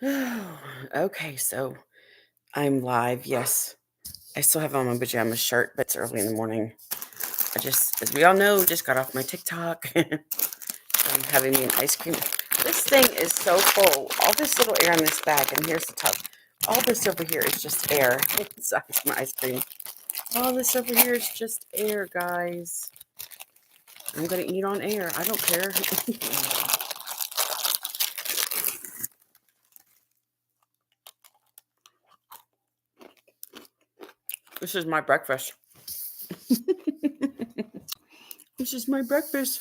Okay, so I'm live. Yes, I still have on my pajama shirt, but it's early in the morning. As we all know, just got off my TikTok. I'm having me an ice cream. This thing is so full. All this little air in this bag, and here's the top. All this over here is just air. Inside my ice cream. All this over here is just air, guys. I'm gonna eat on air. I don't care. This is my breakfast. This is my breakfast.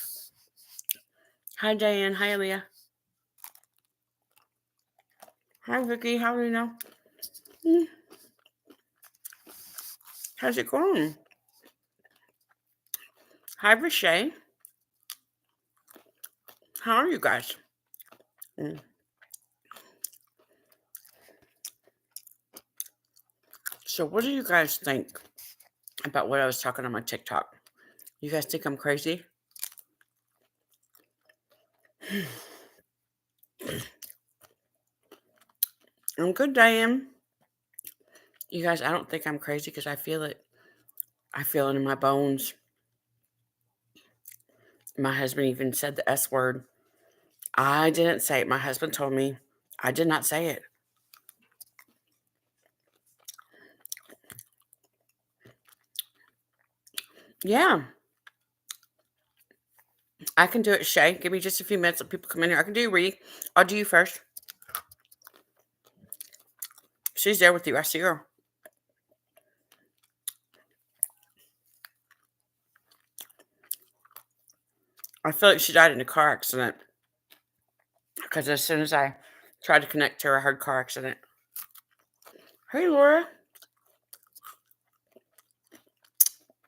Hi, Diane. Hi, Aaliyah. Hi, Vicky. How do you know? How's it going? Hi, Rashay. How are you guys? Mm. So, what do you guys think about what I was talking on my TikTok? You guys think I'm crazy? I'm good, Diane. You guys, I don't think I'm crazy because I feel it. I feel it in my bones. My husband even said the S word. I didn't say it. My husband told me. I did not say it. Yeah, I can do it, Shay. Give me just a few minutes. Let people come in here. I can do you, Reedy. I'll do you first. She's there with you. I see her. I feel like she died in a car accident because as soon as I tried to connect to her, I heard car accident. Hey, Laura.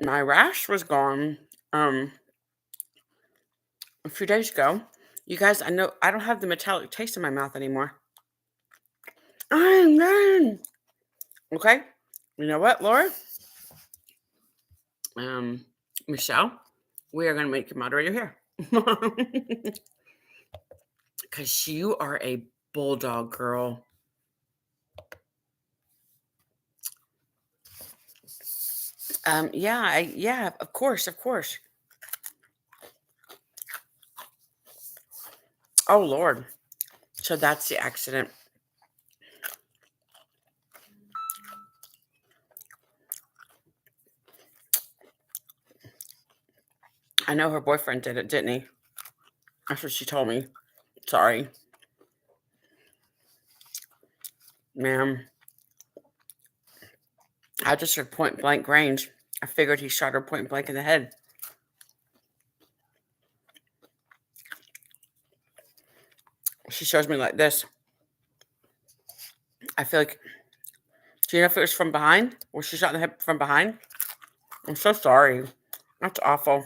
My rash was gone a few days ago. You guys, I know I don't have the metallic taste in my mouth anymore. I'm done. Okay. You know what, Laura? Um, Michelle, we are gonna make you moderator here. Cause you are a bulldog girl. Yeah, of course, of course. Oh Lord. So that's the accident. I know her boyfriend did it, didn't he? That's what she told me. Sorry, ma'am. I just heard point blank range. I figured he shot her point blank in the head. She shows me like this. I feel like, do you know if it was from behind? Was she shot in the head from behind? I'm so sorry. That's awful.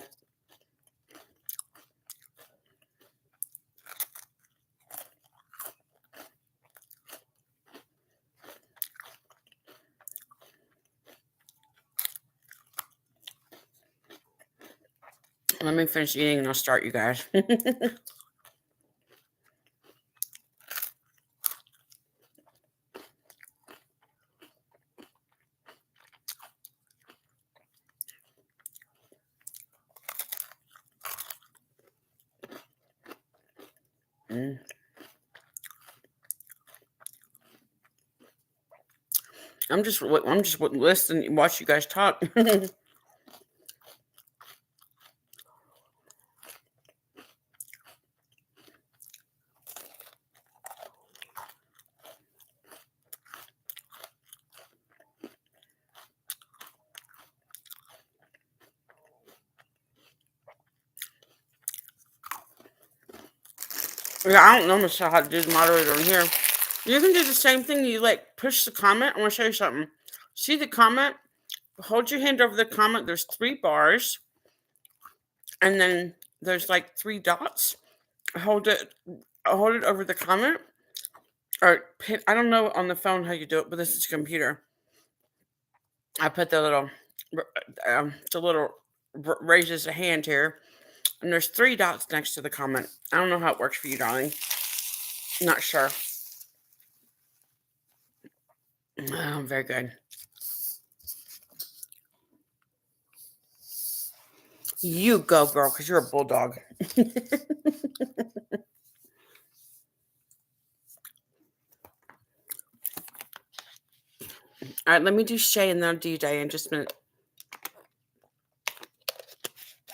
Let me finish eating and I'll start, you guys. Mm. I'm just listening, watch you guys talk. Yeah, I don't know, Michelle, how to do the moderator in here. You can do the same thing. You like push the comment. I want to show you something. See the comment? Hold your hand over the comment. There's three bars, and then there's like three dots. Hold it. Hold it over the comment, or pin. I don't know on the phone how you do it, but this is a computer. I put the little raises a hand here, and there's three dots next to the comment. I don't know how it works for you, darling. Not sure. Oh, very good. You go, girl, because you're a bulldog. All right, let me do Shay and then I'll do you, Diane, just a minute.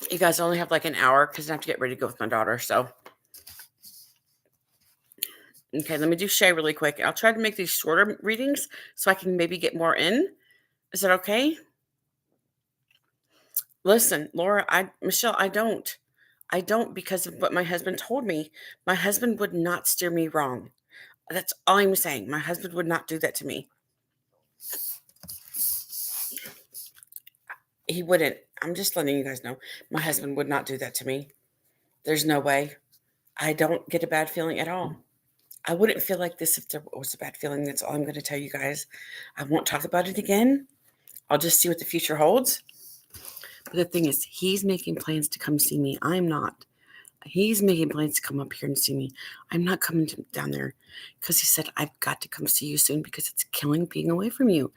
You guys only have like an hour because I have to get ready to go with my daughter. So, okay, let me do Shay really quick. I'll try to make these shorter readings so I can maybe get more in. Is that okay? Listen, Laura, Michelle, I don't because of what my husband told me. My husband would not steer me wrong. That's all I'm saying. My husband would not do that to me. He wouldn't. I'm just letting you guys know. My husband would not do that to me. There's no way. I don't get a bad feeling at all. I wouldn't feel like this if there was a bad feeling. That's all I'm going to tell you guys. I won't talk about it again. I'll just see what the future holds. But the thing is, he's making plans to come see me. I'm not. He's making plans to come up here and see me. I'm not coming down there because he said, I've got to come see you soon because it's killing being away from you.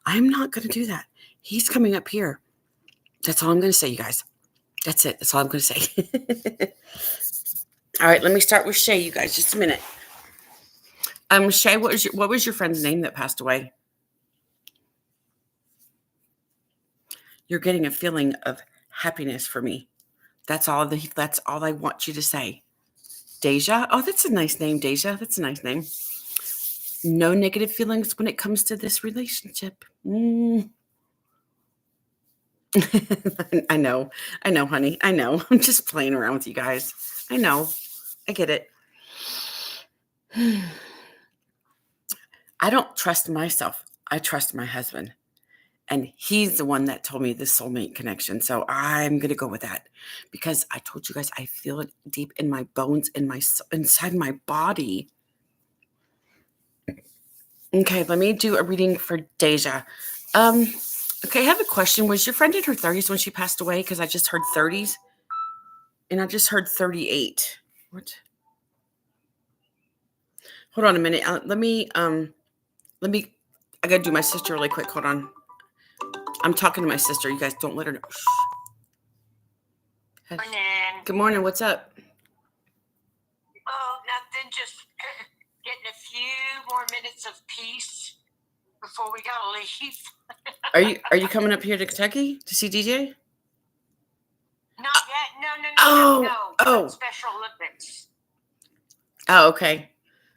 I'm not going to do that. He's coming up here. That's all I'm going to say, you guys. That's it. That's all I'm going to say. All right, let me start with Shay, you guys. Just a minute. Shay, what was your friend's name that passed away? You're getting a feeling of happiness for me. That's all I want you to say. Deja? Oh, that's a nice name, Deja. That's a nice name. No negative feelings when it comes to this relationship. I know, honey. I know. I'm just playing around with you guys. I know. I get it. I don't trust myself. I trust my husband. And he's the one that told me the soulmate connection. So I'm going to go with that because I told you guys I feel it deep in my bones, inside my body. Okay, let me do a reading for Deja. Okay, I have a question. Was your friend in her 30s when she passed away? Because I just heard 30s. And I just heard 38. What? Hold on a minute. I got to do my sister really quick. Hold on. I'm talking to my sister. You guys don't let her know. Shh. Morning. Good morning. What's up? Oh, nothing. Just getting a few more minutes of peace before we gotta leave. Are you coming up here to Kentucky to see DJ? Not yet. No. Oh. Special Olympics. Oh, okay.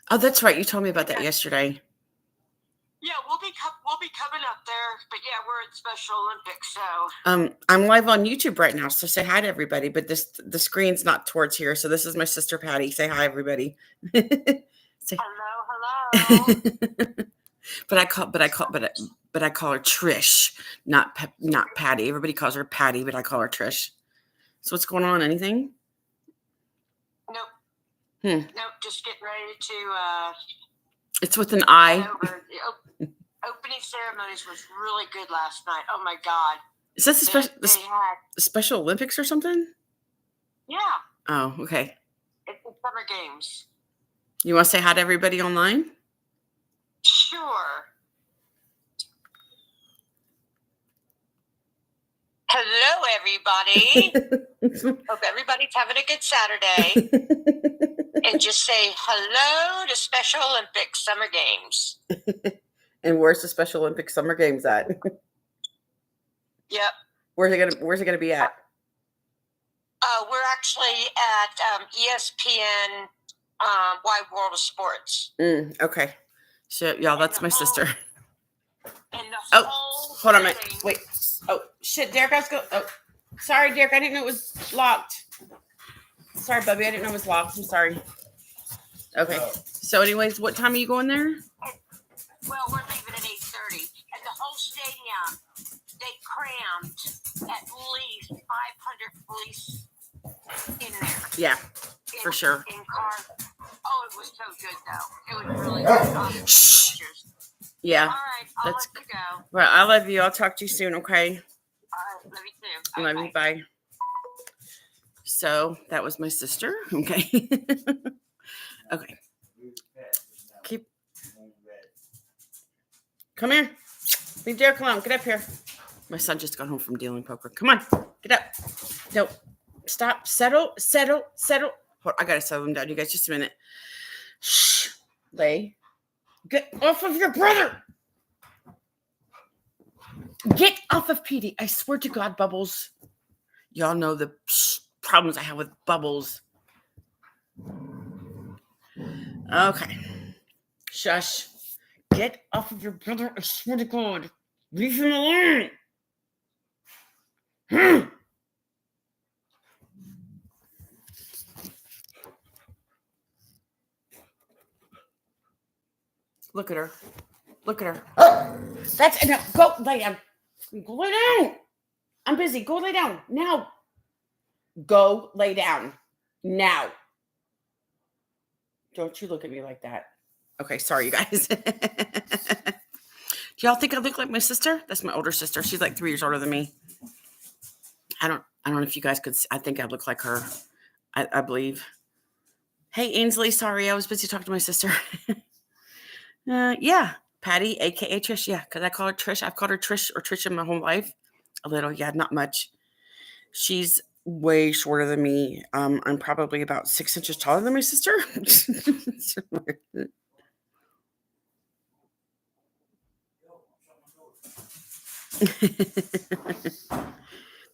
Oh, that's right. You told me about that yesterday. Yeah, we'll be coming up there, but yeah, we're at Special Olympics, so. I'm live on YouTube right now, so say hi to everybody. But the screen's not towards here, so this is my sister Patty. Say hi, everybody. Hello. But I call her Trish, not Patty. Everybody calls her Patty, but I call her Trish. So what's going on? Anything? Nope. Nope. Just getting ready to. It's with an I. Opening ceremonies was really good last night. Oh my God! Is that the Special Olympics or something? Yeah. Oh, okay. It's the Summer Games. You want to say hi to everybody online? Sure. Hello, everybody. Hope everybody's having a good Saturday. And just say hello to Special Olympics Summer Games. And where's the Special Olympics Summer Games at? Yep. Where's it gonna be at? We're actually at ESPN Wide World of Sports. Okay. So y'all, that's my sister. And the hold on a minute. Wait. Oh shit, Derek, I was go. Oh, sorry, Derek. I didn't know it was locked. Sorry, Bubby. I didn't know it was locked. I'm sorry. Okay. So, anyways, what time are you going there? Well, we're leaving at 8:30, and the whole stadium, they crammed at least 500 police in there. Yeah, for sure. In cars. Oh, it was so good, though. It was really good. Shh. Yeah. All right, I'll let you go. Well, I love you. I'll talk to you soon, okay? All right, love you too. Love you. Bye. So, that was my sister, okay? Okay. Come here. Leave Derek alone. Get up here. My son just got home from dealing poker. Come on. Get up. No. Stop. Settle. Hold, I gotta settle him down. You guys, just a minute. Shh. Lay. Get off of your brother. Get off of Petey. I swear to God, Bubbles. Y'all know the problems I have with Bubbles. Okay. Shush. Get off of your brother. I swear to God. Leave him alone. Look at her. Look at her. That's enough. Go lay down. Go lay down. I'm busy. Go lay down. Now. Go lay down. Now. Don't you look at me like that. Okay, sorry, you guys. Do y'all think I look like my sister? That's my older sister. She's like 3 years older than me. I don't know if you guys could. I think I look like her. I believe. Hey, Ainsley. Sorry, I was busy talking to my sister. Yeah, Patty, aka Trish. Yeah, because I call her Trish. I've called her Trish or Trisha my whole life. A little, yeah, not much. She's way shorter than me. I'm probably about 6 inches taller than my sister.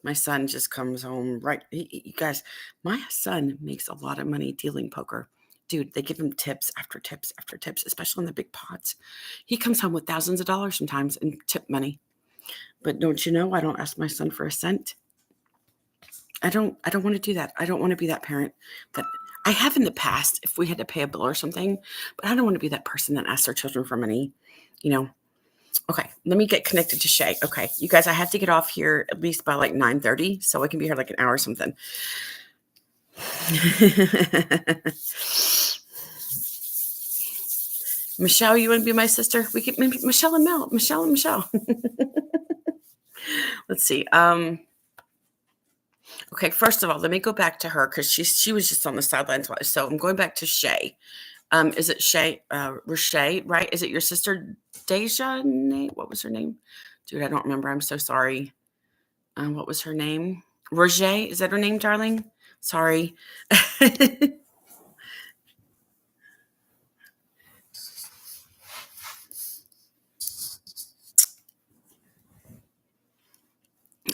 My son just comes home right. You guys, my son makes a lot of money dealing poker. Dude, they give him tips after tips after tips, especially in the big pots. He comes home with thousands of dollars sometimes in tip money. But don't you know, I don't ask my son for a cent. I don't want to do that. I don't want to be that parent that I have in the past if we had to pay a bill or something, but I don't want to be that person that asks their children for money, you know. Okay, let me get connected to Shay. Okay, you guys, I have to get off here at least by like 9:30, so I can be here like an hour or something. Michelle, you want to be my sister? We can maybe Michelle and Michelle. Let's see. Okay, first of all, let me go back to her because she was just on the sidelines. So I'm going back to Shay. Is it Shay? Rashay, right? Is it your sister Deja? What was her name? Dude, I don't remember. I'm so sorry. What was her name? Roger? Is that her name, darling? Sorry.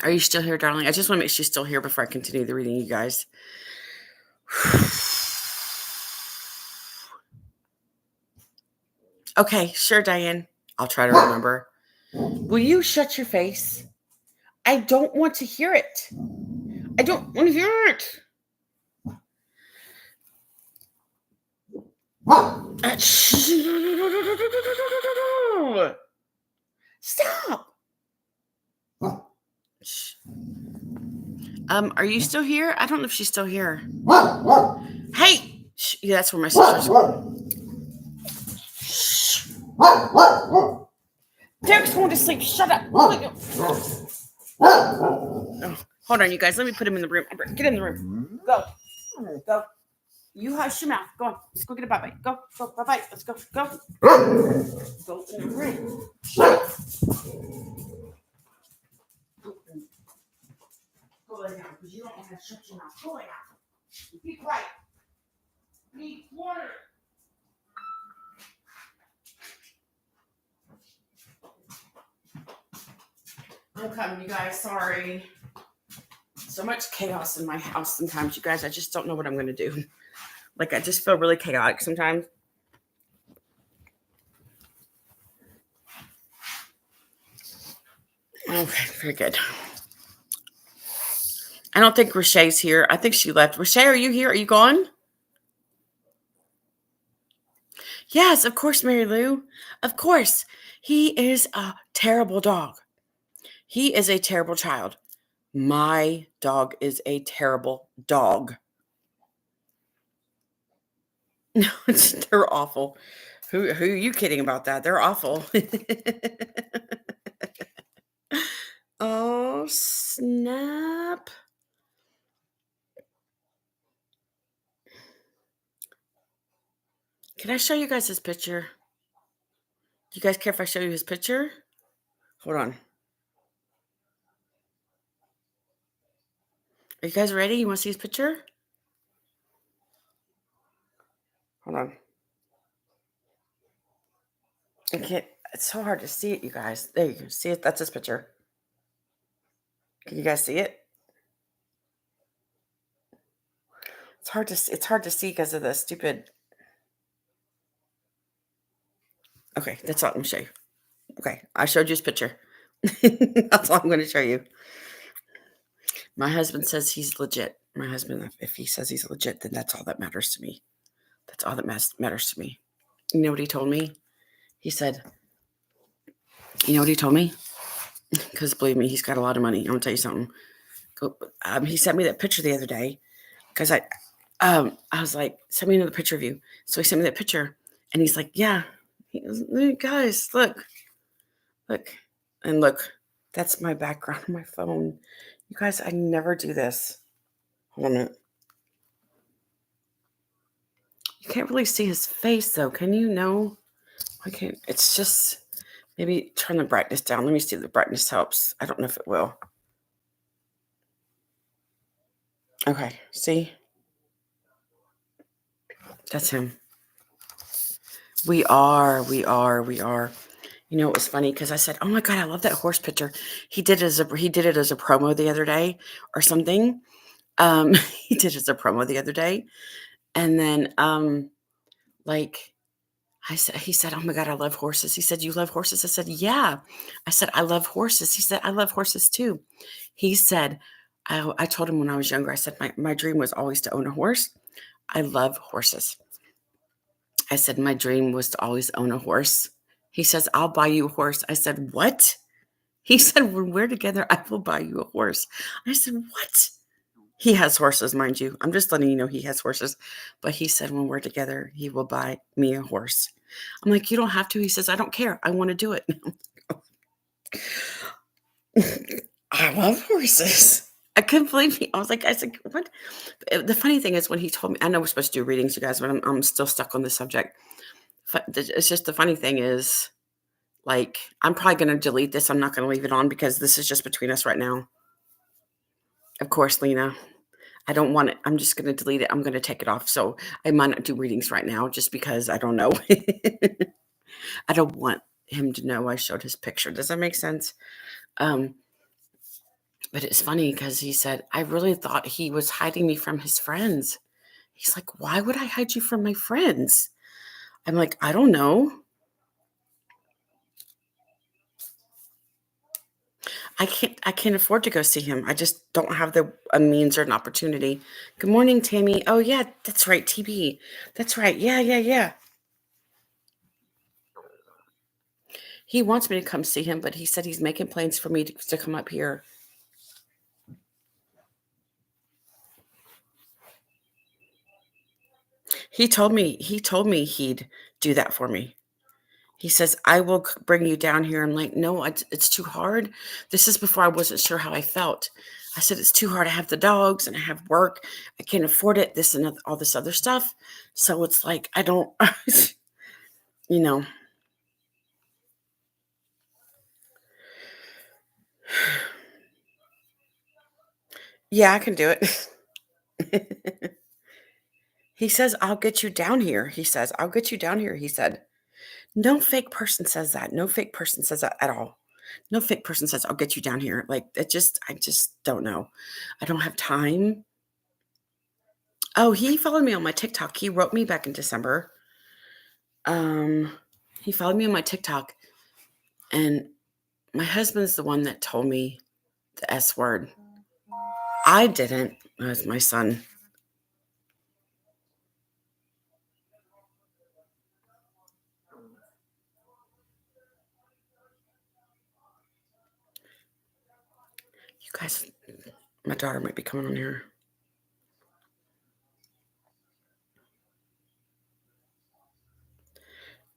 Are you still here, darling? I just want to make sure she's still here before I continue the reading, you guys. Okay, sure, Diane. I'll try to remember. Will you shut your face? I don't want to hear it. I don't want to hear it. Stop. Are you still here? I don't know if she's still here. Hey, yeah, that's where my sister's. Derek's going to sleep. Shut up. Oh, hold on, you guys. Let me put him in the room. Get in the room. Go. You hush your mouth. Go on. Let's go get a bye-bye. Go. Bye-bye. Let's go. Go in the room. Go lay down because you don't want to shut your mouth. Go lay down. Be quiet. Be quiet. I'm coming, you guys. Sorry. So much chaos in my house sometimes, you guys. I just don't know what I'm going to do. Like, I just feel really chaotic sometimes. Okay, very good. I don't think Rashay's here. I think she left. Rashay, are you here? Are you gone? Yes, of course, Mary Lou. Of course. He is a terrible dog. He is a terrible child. My dog is a terrible dog. No, they're awful. Who are you kidding about that? They're awful. Oh, snap. Can I show you guys this picture? Do you guys care if I show you his picture? Hold on. Are you guys ready? You want to see his picture? Hold on. I can't. It's so hard to see it, you guys. There you go. See it? That's his picture. Can you guys see it? It's hard to see. It's hard to see because of the stupid. Okay, that's all. Let me show you. Okay, I showed you his picture. That's all I'm going to show you. My husband says he's legit. My husband, if he says he's legit, then that's all that matters to me. That's all that matters to me. You know what he told me? He said, you know what he told me? Because believe me, he's got a lot of money. I'm going to tell you something. He sent me that picture the other day because I was like, send me another picture of you. So he sent me that picture and he's like, yeah. He goes, guys, look. And look, that's my background on my phone. You guys, I never do this. Hold on a minute. You can't really see his face though. Can you? No, I can't. It's just, maybe turn the brightness down. Let me see if the brightness helps. I don't know if it will. Okay, see? That's him. We are. You know, it was funny because I said, "Oh my god, I love that horse picture." He did it as a promo the other day or something. He did it as a promo the other day, and then like he said, "Oh my god, I love horses." He said, "You love horses?" I said, "Yeah." I said, "I love horses." He said, "I love horses too." He said, I told him when I was younger, I said, my dream was always to own a horse. I love horses. I said, my dream was to always own a horse. He says, "I'll buy you a horse." I said, "What?" He said, "When we're together, I will buy you a horse." I said, "What?" He has horses, mind you. I'm just letting you know he has horses. But he said, when we're together, he will buy me a horse. I'm like, "You don't have to." He says, "I don't care. I want to do it." I love horses. I couldn't believe he. I said, "What?" The funny thing is when he told me, I know we're supposed to do readings, you guys, but I'm still stuck on this subject. It's just the funny thing is, like, I'm probably going to delete this. I'm not going to leave it on because this is just between us right now. Of course, Lena, I don't want it. I'm just going to delete it. I'm going to take it off. So I might not do readings right now just because I don't know. I don't want him to know I showed his picture. Does that make sense? But it's funny because he said, I really thought he was hiding me from his friends. He's like, "Why would I hide you from my friends?" I'm like, "I don't know. I can't afford to go see him. I just don't have the a means or an opportunity." Good morning, Tammy. Oh yeah, that's right, TB. That's right. Yeah. He wants me to come see him, but he said he's making plans for me to come up here. He told me he'd do that for me. He says, "I will bring you down here." I'm like, "No, it's too hard." This is before I wasn't sure how I felt. I said, "It's too hard. I have the dogs and I have work. I can't afford it, this and all this other stuff." So it's like, I don't, you know. Yeah, I can do it. He says, "I'll get you down here." He says, "I'll get you down here." He said, no fake person says that. No fake person says that at all. No fake person says, "I'll get you down here." Like, I just don't know. I don't have time. Oh, he followed me on my TikTok. He wrote me back in December. Um, he followed me on my TikTok, and my husband's the one that told me the S word. I didn't. It was my son. You guys, my daughter might be coming on here.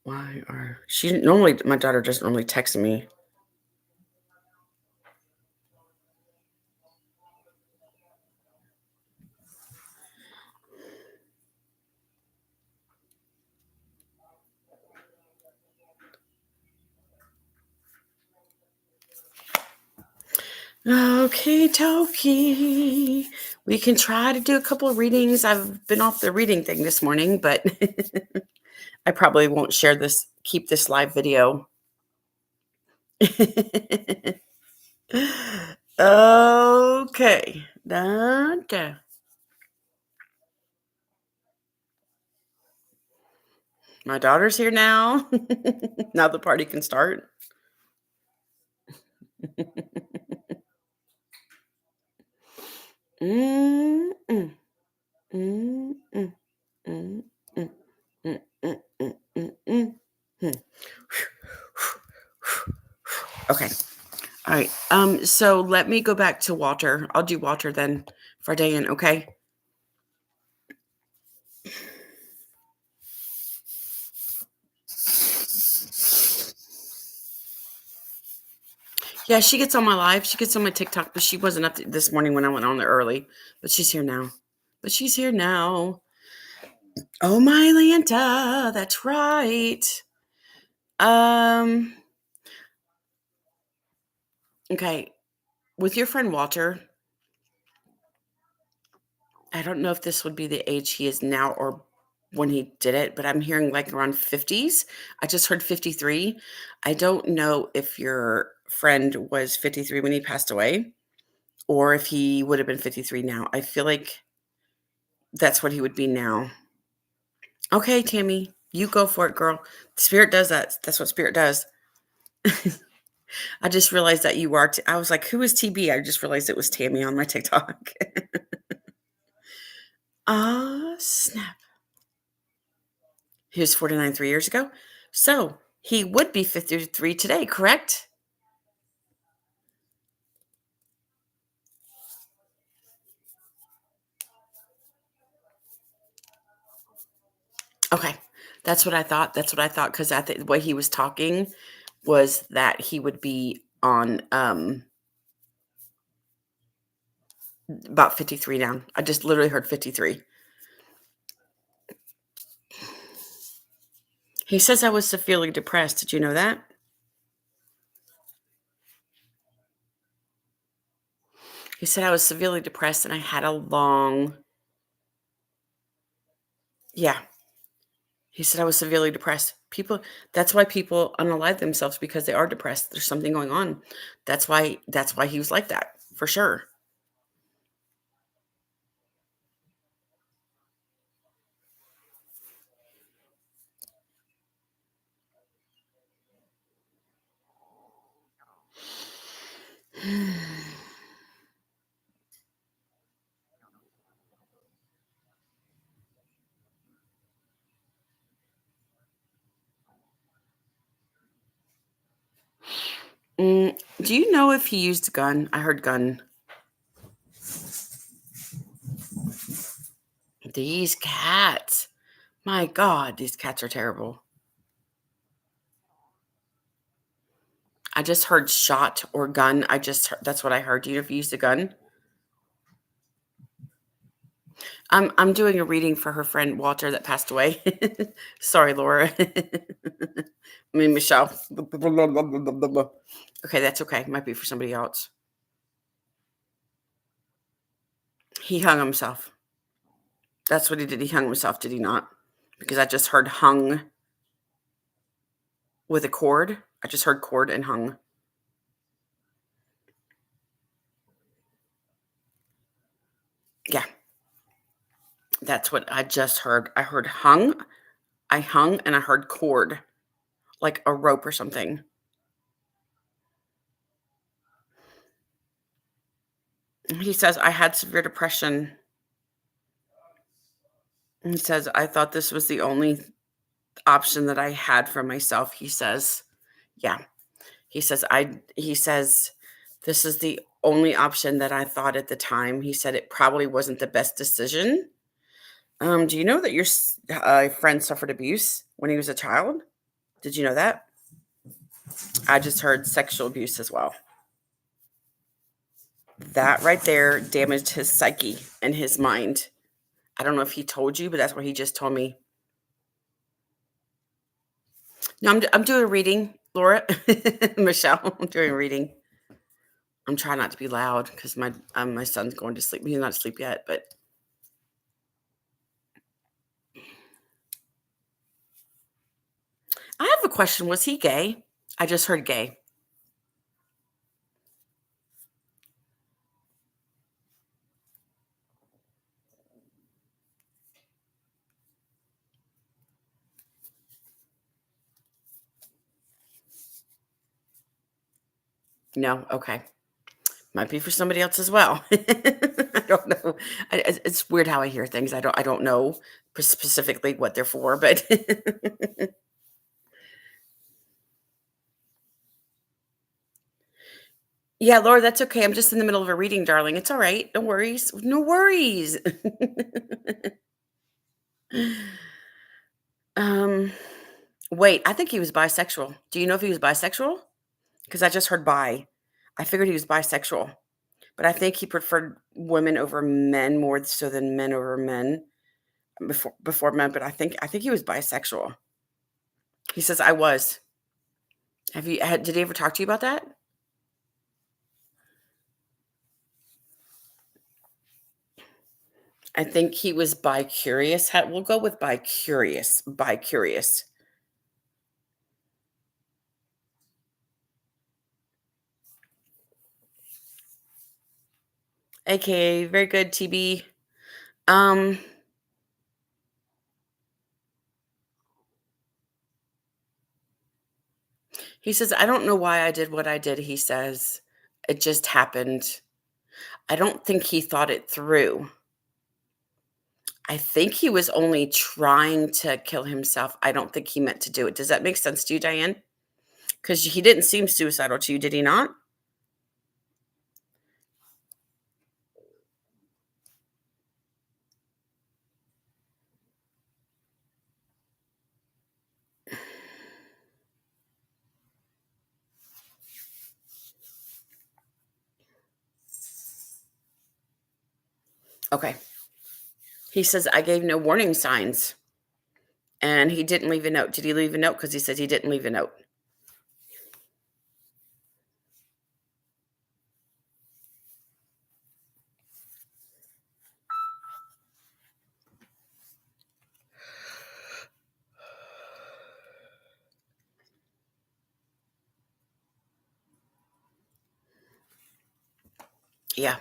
Why are she normally? My daughter doesn't normally text me. Okay, Toki. We can try to do a couple of readings. I've been off the reading thing this morning, but I probably won't keep this live video. Okay. Okay. My daughter's here now. Now the party can start. Mm, mm, mm, mm, mm, mm, mm, mm, mm, mm, mm. Okay. All right. So let me go back to Walter. I'll do Walter then for Diane, okay? Yeah, she gets on my live. She gets on my TikTok, but she wasn't up this morning when I went on there early. But she's here now. Oh my Lanta, that's right. Okay. With your friend Walter, I don't know if this would be the age he is now or when he did it, but I'm hearing like around 50s. I just heard 53. I don't know if your friend was 53 when he passed away or if he would have been 53 now. I feel like that's what he would be now. Okay, Tammy, you go for it, girl. Spirit does that. That's what Spirit does. I just realized that you are. I was like, who is TB? I just realized it was Tammy on my TikTok. Snap. He was 49 3 years ago. So he would be 53 today, correct? Okay. That's what I thought. Because the way he was talking was that he would be on about 53 now. I just literally heard 53. He says I was severely depressed. Did you know that? He said I was severely depressed and I had a long. Yeah. He said I was severely depressed. That's why people unalive themselves because they are depressed. There's something going on. That's why he was like that, for sure. Do you know if he used a gun? I heard gun. These cats. My God, these cats are terrible. I just heard shot or gun. That's what I heard. Do you know if he used a gun? I'm doing a reading for her friend Walter that passed away. Sorry, Laura. Michelle. Okay, that's okay. Might be for somebody else. He hung himself. That's what he did. He hung himself, did he not? Because I just heard hung with a cord. I just heard cord and hung. Yeah. That's what I just heard. I heard hung. I hung and I heard cord, like a rope or something. He says, I had severe depression. He says, I thought this was the only option that I had for myself. He says, yeah. He says, this is the only option that I thought at the time. He said it probably wasn't the best decision. Do you know that your friend suffered abuse when he was a child? Did you know that? I just heard sexual abuse as well. That right there damaged his psyche and his mind. I don't know if he told you, but that's what he just told me. No, I'm doing a reading, Laura. Michelle, I'm doing a reading. I'm trying not to be loud because my son's going to sleep. He's not asleep yet, but I have a question. Was he gay? I just heard gay. No? Okay. Might be for somebody else as well. I don't know. It's weird how I hear things. I don't know specifically what they're for, but yeah, Laura, that's okay. I'm just in the middle of a reading, darling. It's all right. No worries. No worries. um, wait, I think he was bisexual. Do you know if he was bisexual? Because I just heard bi. I figured he was bisexual, but I think he preferred women over men more so than men over men before men. But I think he was bisexual. He says I was. Did he ever talk to you about that? I think he was bi-curious. We'll go with bi-curious. Bi-curious. AKA very good, TB. Um, he says, I don't know why I did what I did. He says, it just happened. I don't think he thought it through. I think he was only trying to kill himself. I don't think he meant to do it. Does that make sense to you, Diane? Because he didn't seem suicidal to you, did he not? Okay. He says, I gave no warning signs. And he didn't leave a note. Did he leave a note? Because he says he didn't leave a note. Yeah.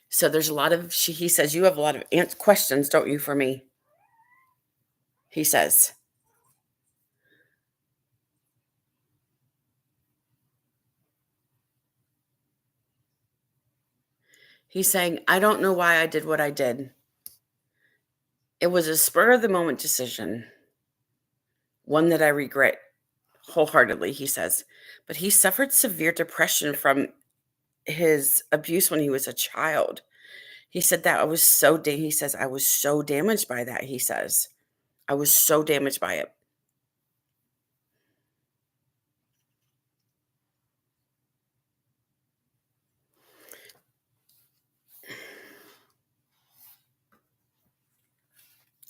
So there's a lot of, he says, you have a lot of questions, don't you, for me? He says. He's saying, I don't know why I did what I did. It was a spur of the moment decision, one that I regret wholeheartedly, he says. But he suffered severe depression from his abuse when he was a child. He said that he says, I was so damaged by that, he says. I was so damaged by it.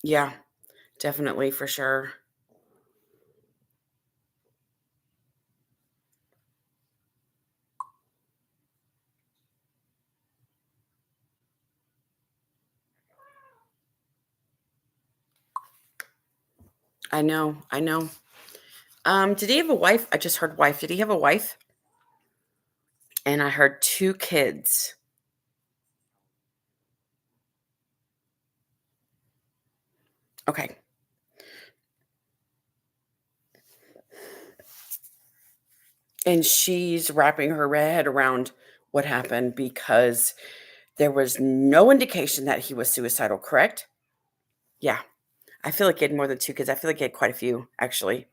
Yeah, definitely, for sure. I know, I know. Did he have a wife? I just heard wife. Did he have a wife? And I heard 2 kids. Okay. And she's wrapping her head around what happened because there was no indication that he was suicidal, correct? Yeah. I feel like he had more than 2 kids. I feel like he had quite a few, actually.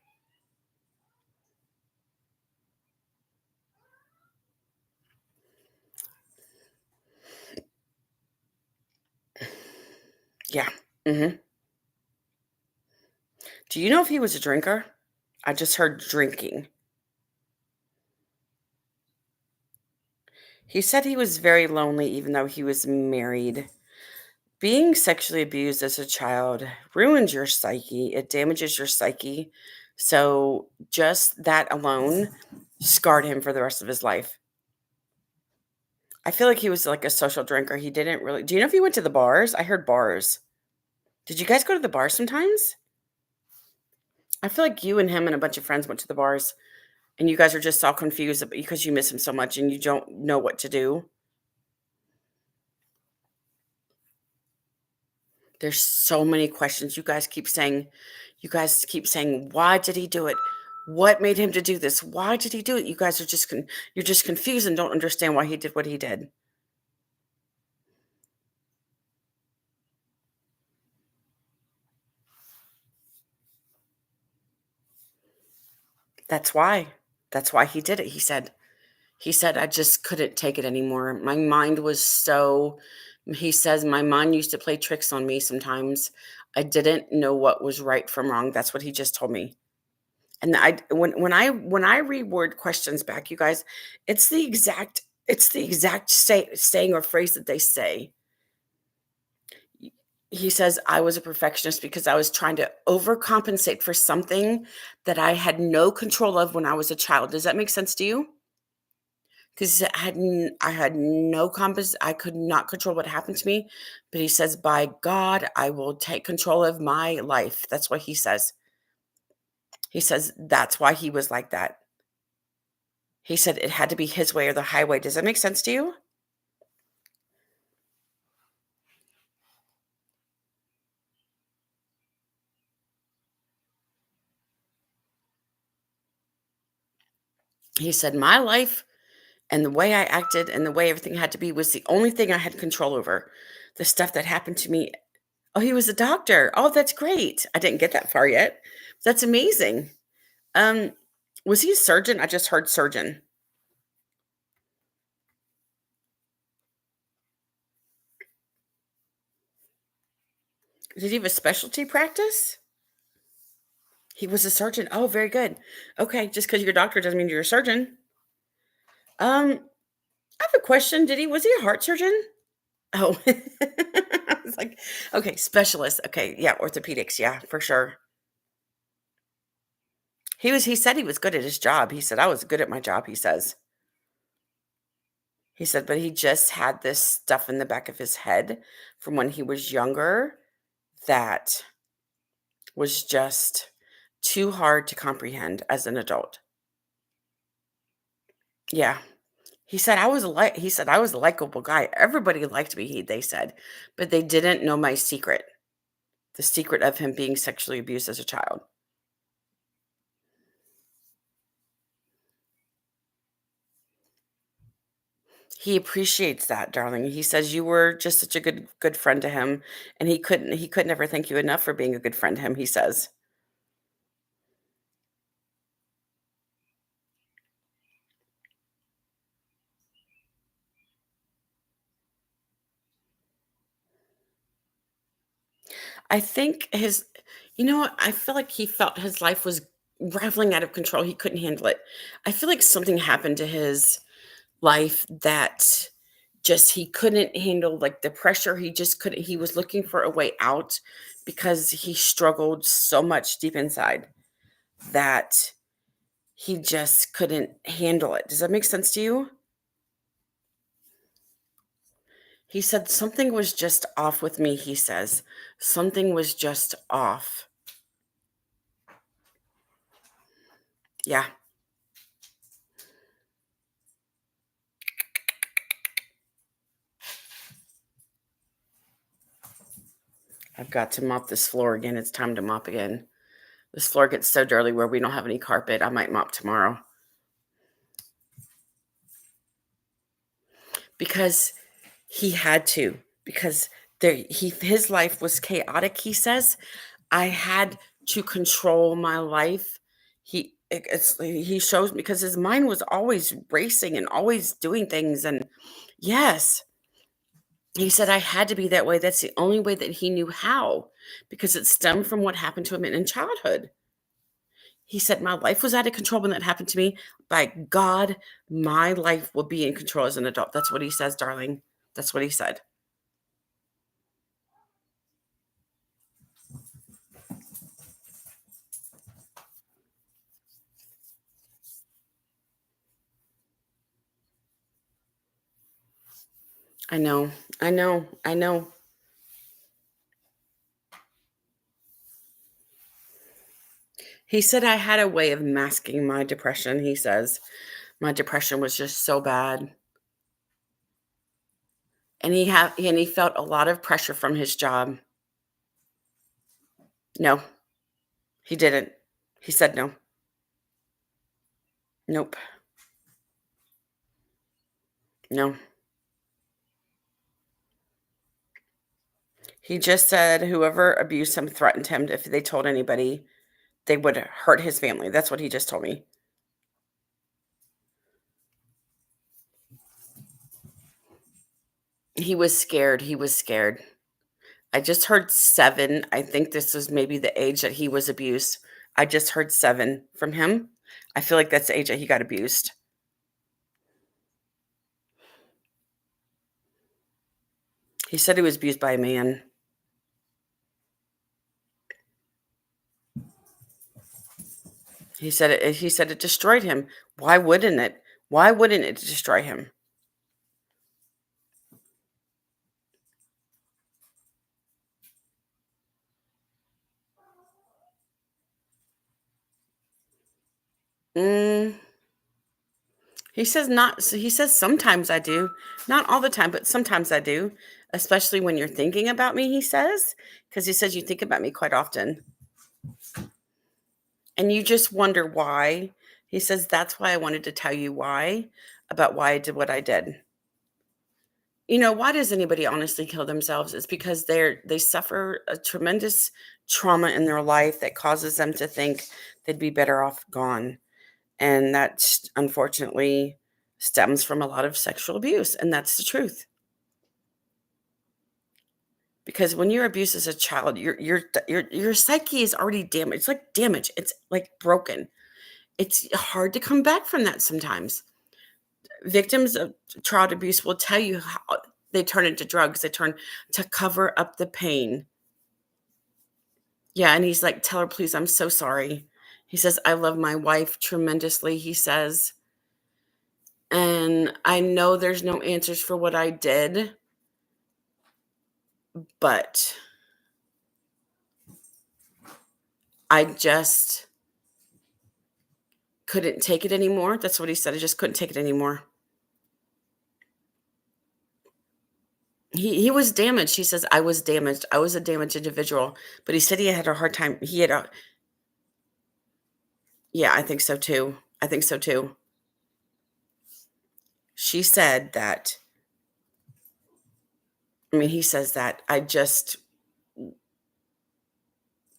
Yeah. Mhm. Do you know if he was a drinker? I just heard drinking. He said he was very lonely even though he was married. Being sexually abused as a child ruins your psyche, it damages your psyche. So, just that alone scarred him for the rest of his life. I feel like he was like a social drinker. He didn't really. Do you know if he went to the bars? I heard bars. Did you guys go to the bar sometimes? I feel like you and him and a bunch of friends went to the bars and you guys are just all confused because you miss him so much and you don't know what to do. There's so many questions. You guys keep saying, why did he do it? What made him to do this? Why did he do it? You guys are you're just confused and don't understand why he did what he did. That's why. That's why he did it. He said, I just couldn't take it anymore. My mind was so, he says, my mind used to play tricks on me sometimes. I didn't know what was right from wrong. That's what he just told me. And when I reword questions back, you guys, it's the exact saying or phrase that they say. He says, I was a perfectionist because I was trying to overcompensate for something that I had no control of when I was a child. Does that make sense to you? Because I had no compass. I could not control what happened to me. But he says, by God, I will take control of my life. That's what he says. He says that's why he was like that. He said it had to be his way or the highway. Does that make sense to you? He said my life and the way I acted and the way everything had to be was the only thing I had control over. The stuff that happened to me. Oh, he was a doctor. Oh, that's great. I didn't get that far yet. That's amazing. Um, was he a surgeon? I just heard surgeon. Did he have a specialty practice? He was a surgeon. Oh, very good. Okay, just because you're a doctor doesn't mean you're a surgeon. I have a question. Was he a heart surgeon? Oh, I was like, okay, specialist. Okay, yeah, orthopedics. Yeah, for sure. He said he was good at his job. He said, I was good at my job, he says. He said, but he just had this stuff in the back of his head from when he was younger that was just too hard to comprehend as an adult. Yeah. He said I was a likable guy. Everybody liked me, they said, but they didn't know my secret. The secret of him being sexually abused as a child. He appreciates that, darling. He says you were just such a good friend to him and he could never thank you enough for being a good friend to him, he says. I think what? I feel like he felt his life was raveling out of control. He couldn't handle it. I feel like something happened to his life that just he couldn't handle like the pressure. He just couldn't. He was looking for a way out because he struggled so much deep inside that he just couldn't handle it. Does that make sense to you? He said something was just off with me, he says. Something was just off. Yeah. I've got to mop this floor again. It's time to mop again. This floor gets so dirty where we don't have any carpet. I might mop tomorrow. Because he had to. Because his life was chaotic, he says. I had to control my life. He shows because his mind was always racing and always doing things. And yes, he said I had to be that way. That's the only way that he knew how, because it stemmed from what happened to him in childhood. He said, my life was out of control when that happened to me. By God, my life will be in control as an adult. That's what he says, darling. That's what he said. I know. I know. I know. He said I had a way of masking my depression. He says my depression was just so bad. And he felt a lot of pressure from his job. No, he didn't. He said no. Nope. No. He just said whoever abused him threatened him if they told anybody they would hurt his family. That's what he just told me. He was scared. He was scared. I just heard 7. I think this was maybe the age that he was abused. I just heard 7 from him. I feel like that's the age that he got abused. He said he was abused by a man. He said it destroyed him. Why wouldn't it? Why wouldn't it destroy him? Mm, he says not. So he says sometimes I do, not all the time, but sometimes I do, especially when you're thinking about me. He says because he says you think about me quite often, and you just wonder why. He says that's why I wanted to tell you why about why I did what I did. Why does anybody honestly kill themselves? It's because they suffer a tremendous trauma in their life that causes them to think they'd be better off gone. And that unfortunately stems from a lot of sexual abuse, and that's the truth. Because when you're abused as a child, your psyche is already damaged. It's like damage. It's like broken. It's hard to come back from that sometimes. Victims of child abuse will tell you how they turn into drugs. They turn to cover up the pain. Yeah, and he's like, "Tell her, please, I'm so sorry." He says, "I love my wife tremendously," he says, "and I know there's no answers for what I did, but I just couldn't take it anymore." That's what he said. "I just couldn't take it anymore." He was damaged. He says, "I was damaged. I was a damaged individual," but he said he had a hard time. He had a Yeah, I think so too. I think so too. She said that he says that, "I just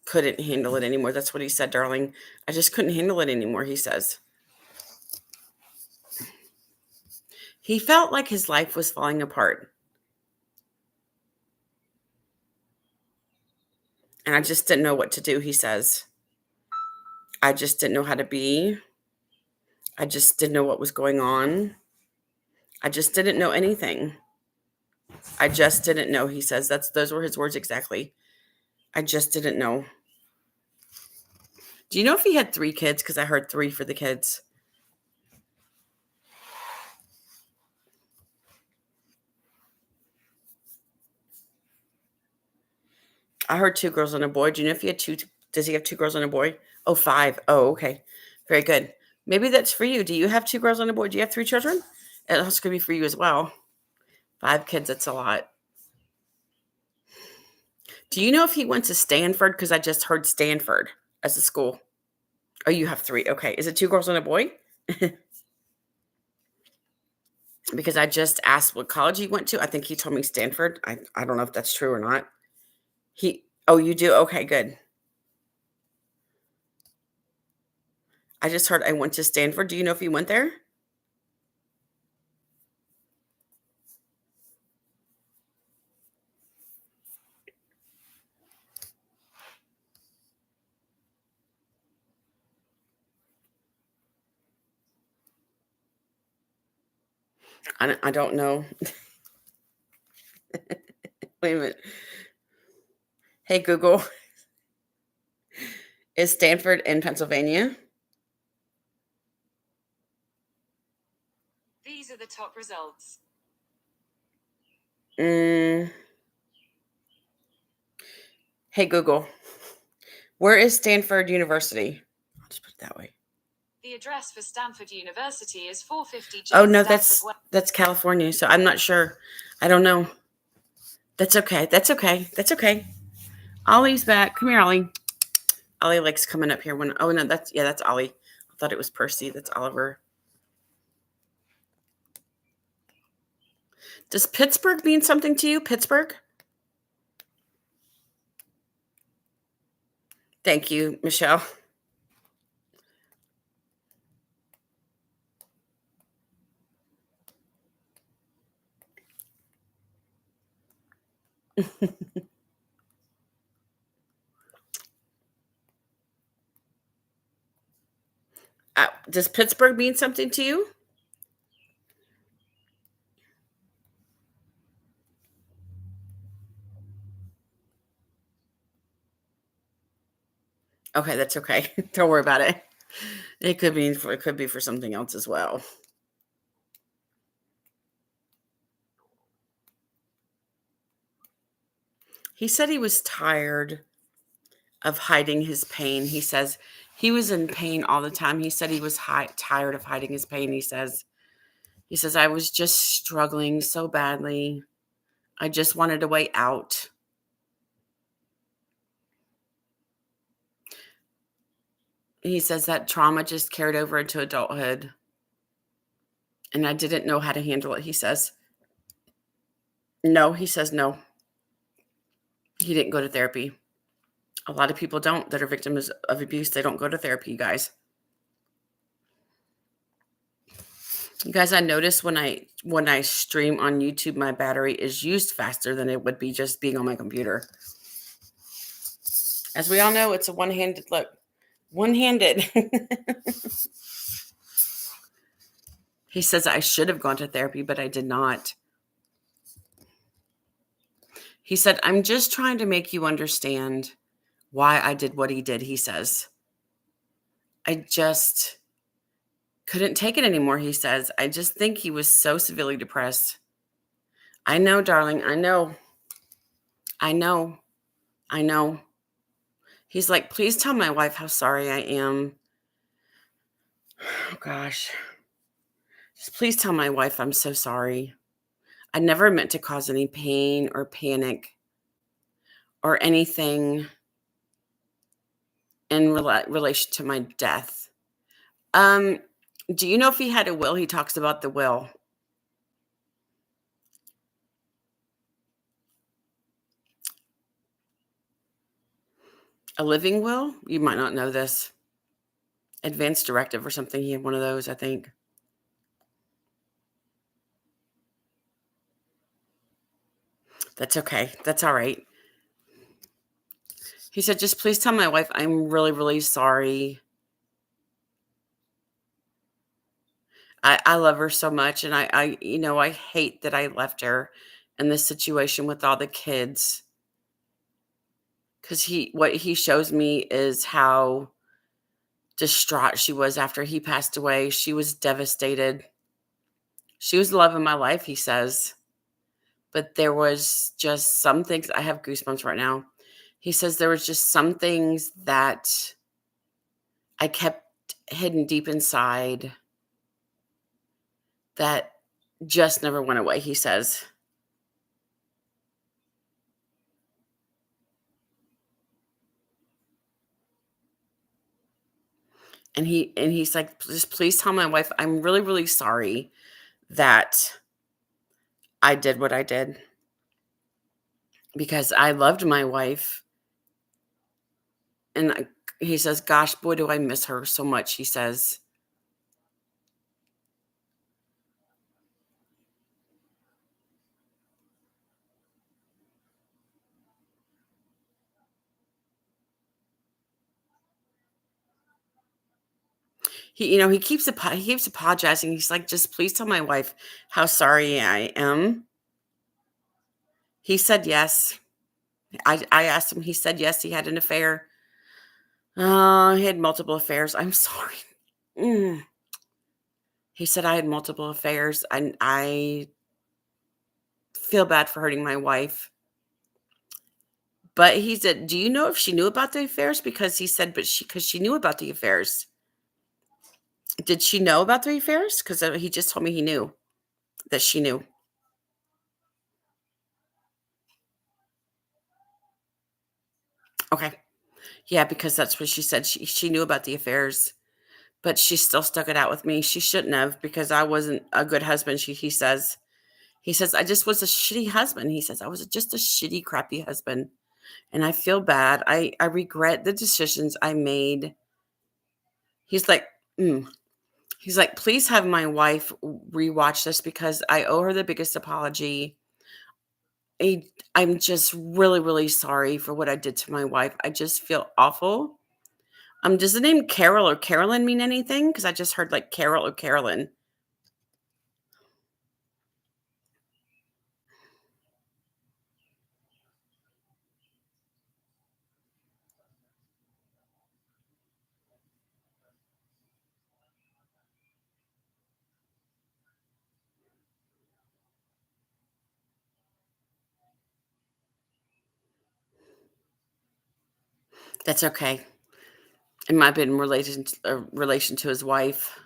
couldn't handle it anymore." That's what he said, darling. "I just couldn't handle it anymore," he says. He felt like his life was falling apart. And I just didn't know what to do, he says. "I just didn't know how to be. I just didn't know what was going on. I just didn't know anything. I just didn't know," he says. Those were his words exactly. "I just didn't know." Do you know if he had 3 kids? Because I heard 3 for the kids. I heard 2 girls and a boy. Do you know if he had 2? Does he have 2 girls and a boy? Oh, 5. Oh, okay. Very good. Maybe that's for you. Do you have 2 girls and a boy? Do you have 3 children? It also could be for you as well. 5 kids, that's a lot. Do you know if he went to Stanford? Because I just heard Stanford as a school. Oh, you have 3. Okay. Is it 2 girls and a boy? Because I just asked what college he went to. I think he told me Stanford. I don't know if that's true or not. Oh, you do? Okay, good. I just heard I went to Stanford. Do you know if he went there? I don't know. Wait a minute. Hey, Google, is Stanford in Pennsylvania? These are the top results. Mm. Hey, Google, where is Stanford University? I'll just put it that way. The address for Stanford University is 450 Oh, James no, Stanford that's California, so I'm not sure. I don't know. That's okay. That's okay. That's okay. Ollie's back. Come here, Ollie. Ollie likes coming up here when. Oh no, that's Ollie. I thought it was Percy. That's Oliver. Does Pittsburgh mean something to you? Pittsburgh? Thank you, Michelle. Does Pittsburgh mean something to you? Okay, that's okay. Don't worry about it. It could be for something else as well. He said he was tired of hiding his pain. He says he was in pain all the time. He said he was tired of hiding his pain. He says I was just struggling so badly. I just wanted a way out. He says that trauma just carried over into adulthood. And I didn't know how to handle it, he says. No, he says no. He didn't go to therapy. A lot of people don't that are victims of abuse. They don't go to therapy, you guys. You guys, I notice when I stream on YouTube, my battery is used faster than it would be just being on my computer. As we all know, it's a one-handed look. One-handed. He says I should have gone to therapy, but I did not. He said, I'm just trying to make you understand why I did what he did, he says. I just couldn't take it anymore, he says. I just think he was so severely depressed. I know, darling. I know. He's like, please tell my wife how sorry I am. Oh, gosh. Just please tell my wife I'm so sorry. I never meant to cause any pain or panic or anything in relation to my death. Do you know if he had a will? He talks about the will. A living will? You might not know this. Advance directive or something. He had one of those, I think. That's okay. That's all right. He said, just please tell my wife I'm really, really sorry. I love her so much. And I hate that I left her in this situation with all the kids. Because what he shows me is how distraught she was after he passed away. She was devastated. She was the love of my life, he says. But there was just some things. I have goosebumps right now. He says there was just some things that I kept hidden deep inside that just never went away, he says. And he's like, just please tell my wife I'm really, really sorry that I did what I did. Because I loved my wife. And he says, gosh, boy, do I miss her so much, he says. He keeps apologizing. He's like, just please tell my wife how sorry I am. He said yes. I asked him. He said yes. He had an affair. He had multiple affairs. I'm sorry. He said I had multiple affairs, and I feel bad for hurting my wife. But he said, "Do you know if she knew about the affairs?" Because he said, because she knew about the affairs. Did she know about the affairs? Because he just told me he knew that she knew. Okay. Yeah, because that's what she said. She knew about the affairs, but she still stuck it out with me. She shouldn't have because I wasn't a good husband. He says. He says, I just was a shitty husband. He says, I was just a shitty, crappy husband. And I feel bad. I regret the decisions I made. He's like, mm. He's like, please have my wife rewatch this because I owe her the biggest apology. I, I'm just really, really sorry for what I did to my wife. I just feel awful. Does the name Carol or Carolyn mean anything? Because I just heard like Carol or Carolyn. That's okay. It might have been in relation to his wife.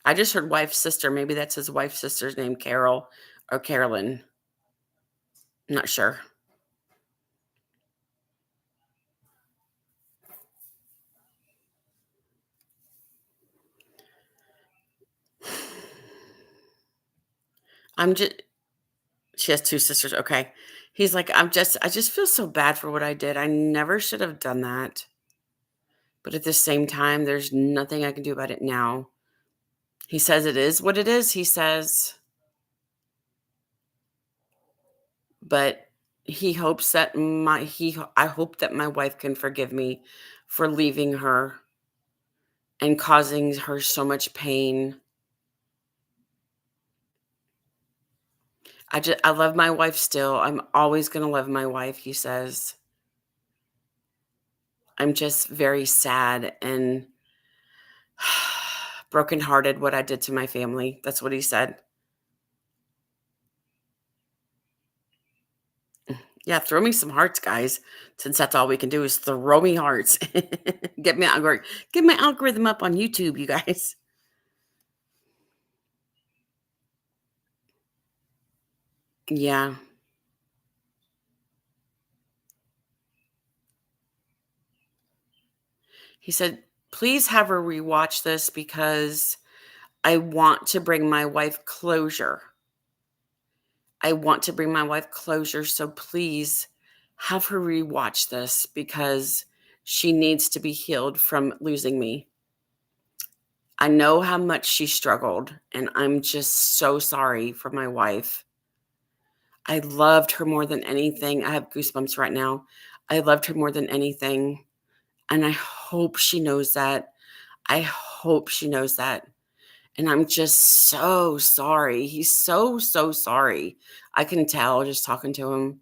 I just heard wife's sister. Maybe that's his wife's sister's name, Carol or Carolyn. I'm not sure. She has two sisters. Okay. He's like, I just feel so bad for what I did. I never should have done that. But at the same time, there's nothing I can do about it now. He says it is what it is, he says. But he hopes that I hope that my wife can forgive me for leaving her and causing her so much pain. I love my wife still. I'm always going to love my wife, he says. I'm just very sad and brokenhearted what I did to my family. That's what he said. Yeah, throw me some hearts, guys. Since that's all we can do is throw me hearts. Get my algorithm up on YouTube, you guys. Yeah. He said, please have her rewatch this because I want to bring my wife closure. I want to bring my wife closure. So please have her rewatch this because she needs to be healed from losing me. I know how much she struggled, and I'm just so sorry for my wife. I loved her more than anything. I have goosebumps right now. I loved her more than anything. And I hope she knows that. I hope she knows that. And I'm just so sorry. He's so, so sorry. I can tell just talking to him.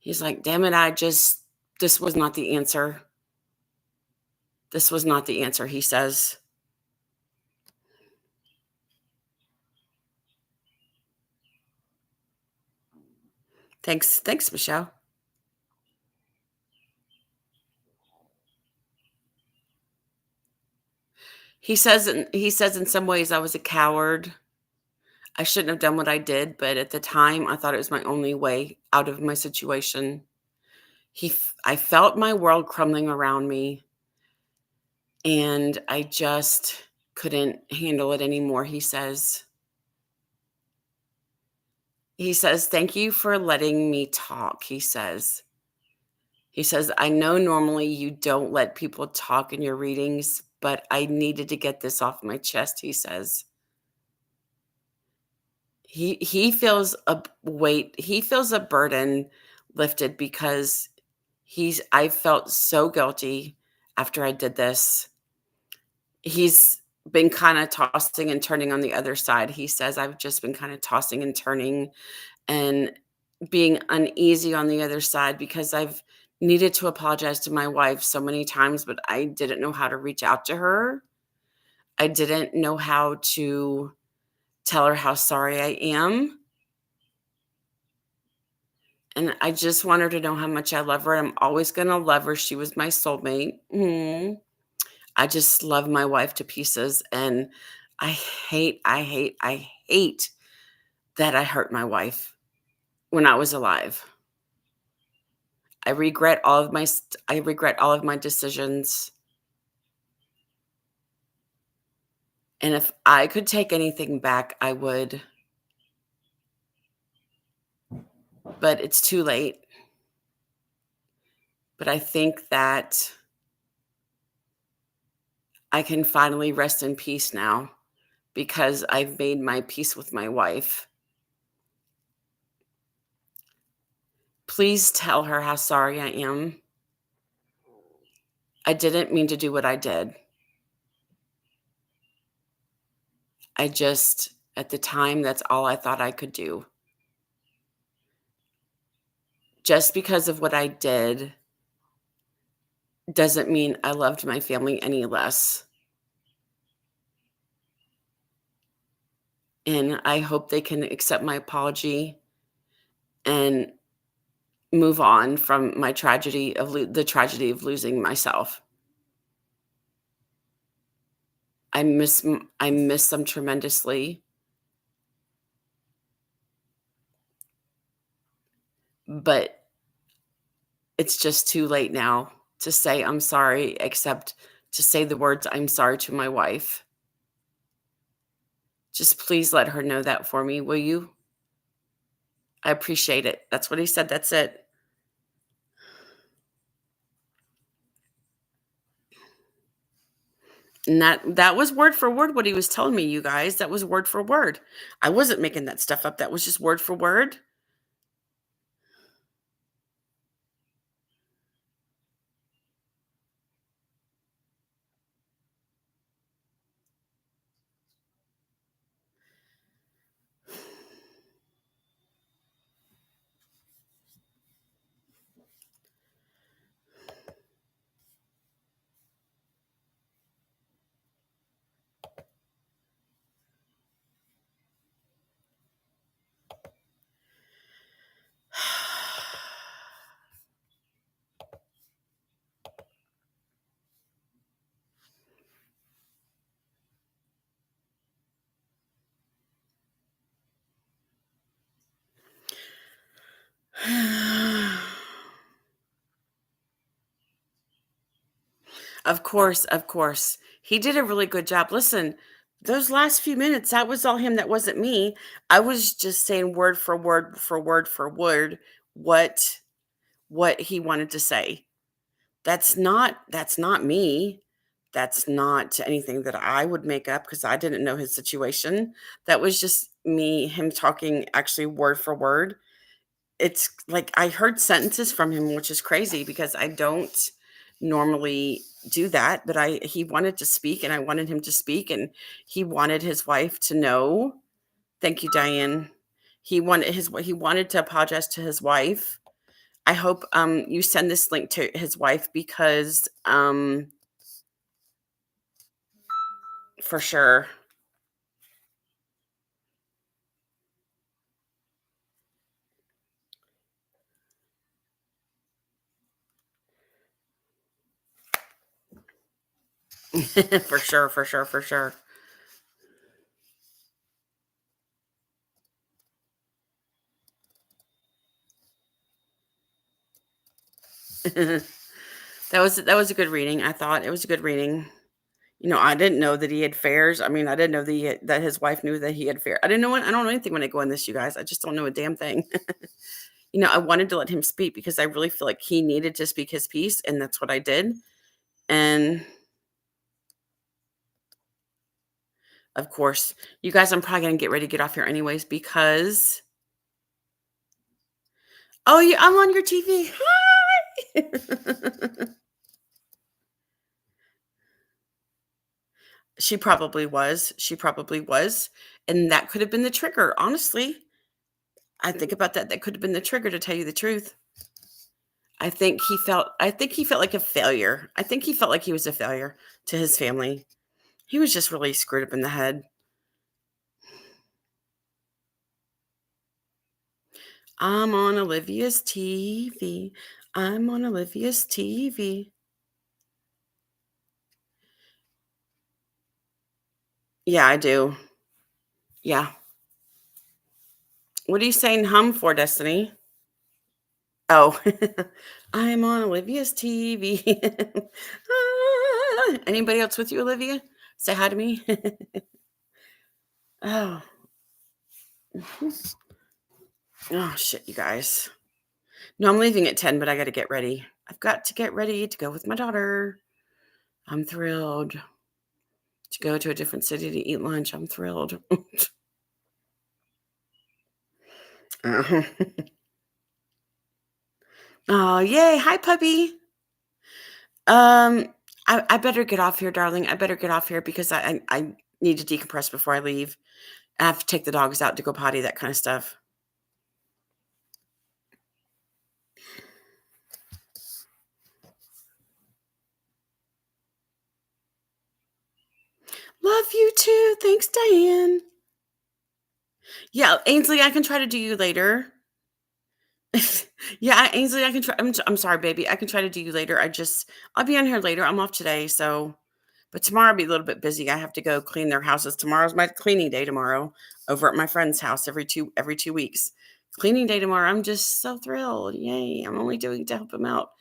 He's like, damn it, this was not the answer. This was not the answer, he says. Thanks, Michelle. He says in some ways I was a coward. I shouldn't have done what I did, but at the time I thought it was my only way out of my situation. I felt my world crumbling around me and I just couldn't handle it anymore, he says. He says, "Thank you for letting me talk," he says. He says, "I know normally you don't let people talk in your readings, but I needed to get this off my chest," he says. He feels a weight, he feels a burden lifted because I felt so guilty after I did this. He's been kind of tossing and turning on the other side. He says, I've just been kind of tossing and turning and being uneasy on the other side because I've needed to apologize to my wife so many times, but I didn't know how to reach out to her. I didn't know how to tell her how sorry I am. And I just want her to know how much I love her. I'm always going to love her. She was my soulmate. I just love my wife to pieces. And I hate that I hurt my wife when I was alive. I regret all of my decisions. And if I could take anything back, I would. But it's too late. But I think that I can finally rest in peace now because I've made my peace with my wife. Please tell her how sorry I am. I didn't mean to do what I did. I just, at the time, that's all I thought I could do. Just because of what I did doesn't mean I loved my family any less. And I hope they can accept my apology and move on from my tragedy of the tragedy of losing myself. I miss them tremendously. But it's just too late now to say I'm sorry, except to say the words I'm sorry to my wife. Just please let her know that for me, will you? I appreciate it. That's what he said. That's it. And that was word for word what he was telling me, you guys. That was word for word. I wasn't making that stuff up. That was just word for word. Of course. He did a really good job. Listen, those last few minutes, that was all him. That wasn't me. I was just saying word for word for word for word what he wanted to say. That's not me. That's not anything that I would make up because I didn't know his situation. That was just him talking actually word for word. It's like I heard sentences from him, which is crazy because I don't normally do that, but he wanted to speak and I wanted him to speak and he wanted his wife to know. Thank you, Diane. He wanted to apologize to his wife. I hope you send this link to his wife because for sure. For sure. That was a good reading. I thought it was a good reading. I didn't know that he had affairs. I mean, I didn't know that his wife knew that he had affairs. I don't know anything when I go in this, you guys. I just don't know a damn thing. I wanted to let him speak because I really feel like he needed to speak his piece, and that's what I did. And of course, you guys, I'm probably gonna get ready to get off here anyways because yeah, I'm on your TV. Hi. She probably was. And that could have been the trigger. Honestly, I think about that. That could have been the trigger, to tell you the truth. I think he felt like a failure. I think he felt like he was a failure to his family. He was just really screwed up in the head. I'm on Olivia's TV. I'm on Olivia's TV. Yeah, I do. Yeah. What are you saying hum for, Destiny? Oh, I'm on Olivia's TV. Anybody else with you, Olivia? Say hi to me. Oh. Oh, shit, you guys. No, I'm leaving at 10, but I got to get ready. I've got to get ready to go with my daughter. I'm thrilled to go to a different city to eat lunch. I'm thrilled. Oh, yay. Hi, puppy. I better get off here, darling. I better get off here because I need to decompress before I leave. I have to take the dogs out to go potty, that kind of stuff. Love you too. Thanks, Diane. Yeah, Ainsley, I can try to do you later. Yeah, Ainsley, I can try. I'm sorry, baby. I can try to do you later. I'll be on here later. I'm off today, but tomorrow I'll be a little bit busy. I have to go clean their houses. Tomorrow's my cleaning day tomorrow over at my friend's house every 2 weeks. Cleaning day tomorrow. I'm just so thrilled. Yay. I'm only doing it to help him out.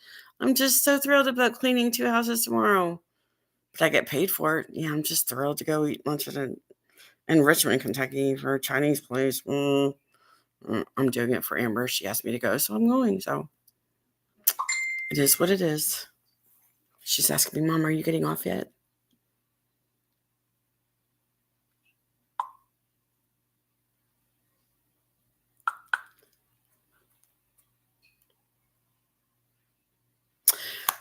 I'm just so thrilled about cleaning 2 houses tomorrow. But I get paid for it. Yeah, I'm just thrilled to go eat lunch in Richmond, Kentucky for a Chinese place. I'm doing it for Amber. She asked me to go, so I'm going. So it is what it is. She's asking me, Mom, are you getting off yet?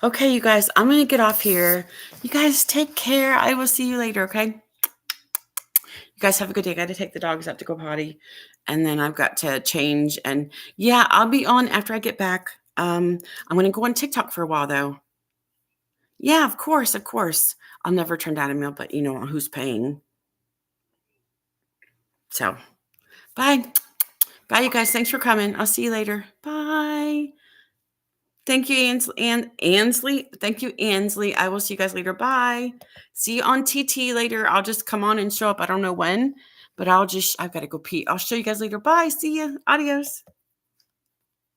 Okay, you guys, I'm going to get off here. You guys take care. I will see you later, okay? You guys have a good day. I got to take the dogs out to go potty. And then I've got to change. And yeah, I'll be on after I get back. I'm going to go on TikTok for a while, though. Yeah, of course, of course. I'll never turn down a meal, but you know who's paying. So, bye. Bye, you guys. Thanks for coming. I'll see you later. Bye. Thank you, Ansley. Thank you, Ansley. I will see you guys later. Bye. See you on TT later. I'll just come on and show up. I don't know when, but I've got to go pee. I'll show you guys later. Bye. See ya. Adios.